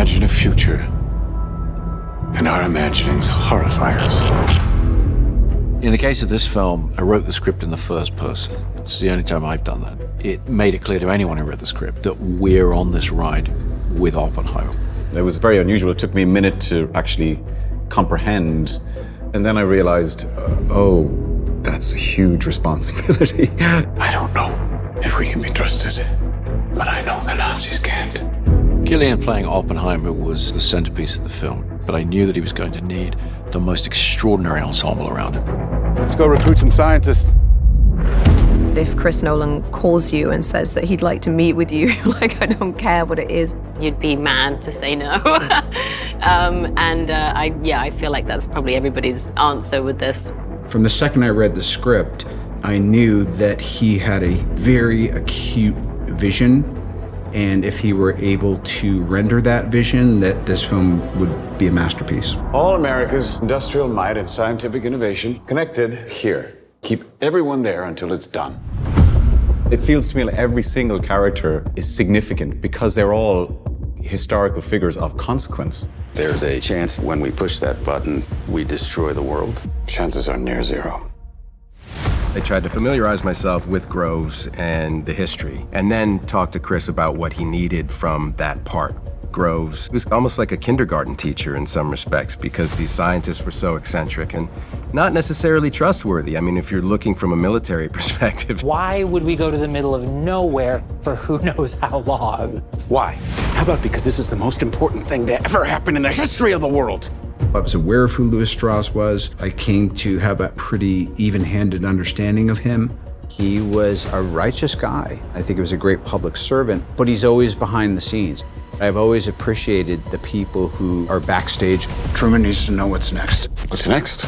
imagine a future, and our imaginings horrify us. In the case of this film, I wrote the script in the first person. It's the only time I've done that. It made it clear to anyone who read the script that we're on this ride with Oppenheimer. It was very unusual. It took me a minute to actually comprehend. And then I realized, oh, that's a huge responsibility. I don't know if we can be trusted, but I know the Nazis can't. Cillian playing Oppenheimer was the centerpiece of the film, but I knew that he was going to need the most extraordinary ensemble around him. Let's go recruit some scientists. If Chris Nolan calls you and says that he'd like to meet with you, like, I don't care what it is. You'd be mad to say no. I feel like that's probably everybody's answer with this. From the second I read the script, I knew that he had a very acute vision, and if he were able to render that vision, that this film would be a masterpiece. All America's industrial might and scientific innovation connected here. Keep everyone there until it's done. It feels to me like every single character is significant because they're all historical figures of consequence. There's a chance when we push that button, we destroy the world. Chances are near zero. I tried to familiarize myself with Groves and the history, and then talk to Chris about what he needed from that part. Groves was almost like a kindergarten teacher in some respects because these scientists were so eccentric and not necessarily trustworthy. I mean, if you're looking from a military perspective. Why would we go to the middle of nowhere for who knows how long? Why? How about because this is the most important thing to ever happen in the history of the world? I was aware of who Louis Strauss was. I came to have a pretty even-handed understanding of him. He was a righteous guy. I think he was a great public servant, but he's always behind the scenes. I've always appreciated the people who are backstage. Truman needs to know what's next. What's next?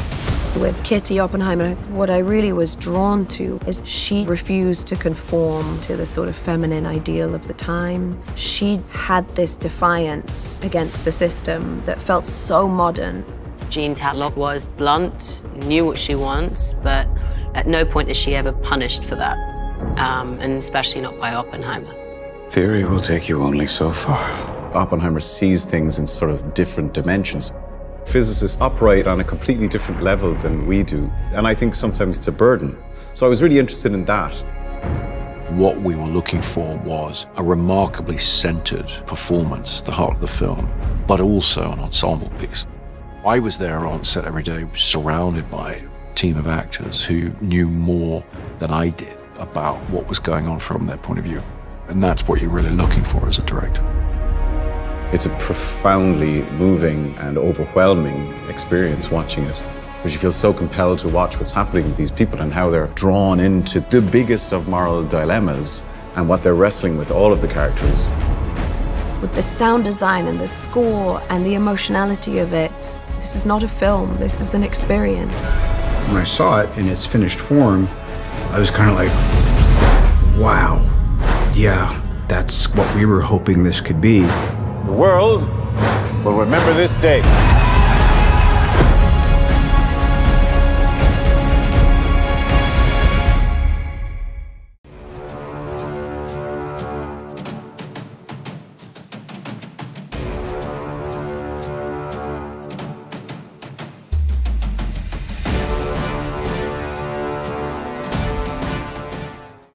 With Kitty Oppenheimer, what I really was drawn to is she refused to conform to the sort of feminine ideal of the time. She had this defiance against the system that felt so modern. Jean Tatlock was blunt, knew what she wants, but at no point is she ever punished for that, and especially not by Oppenheimer. Theory will take you only so far. Oppenheimer sees things in sort of different dimensions. Physicists operate on a completely different level than we do, and I think sometimes it's a burden. So I was really interested in that. What we were looking for was a remarkably centered performance, the heart of the film, but also an ensemble piece. I was there on set every day, surrounded by a team of actors who knew more than I did about what was going on from their point of view. And that's what you're really looking for as a director. It's a profoundly moving and overwhelming experience watching it, because you feel so compelled to watch what's happening with these people and how they're drawn into the biggest of moral dilemmas and what they're wrestling with, all of the characters. With the sound design and the score and the emotionality of it, this is not a film, this is an experience. When I saw it in its finished form, I was kind of like, wow, yeah, that's what we were hoping this could be. The world will remember this day.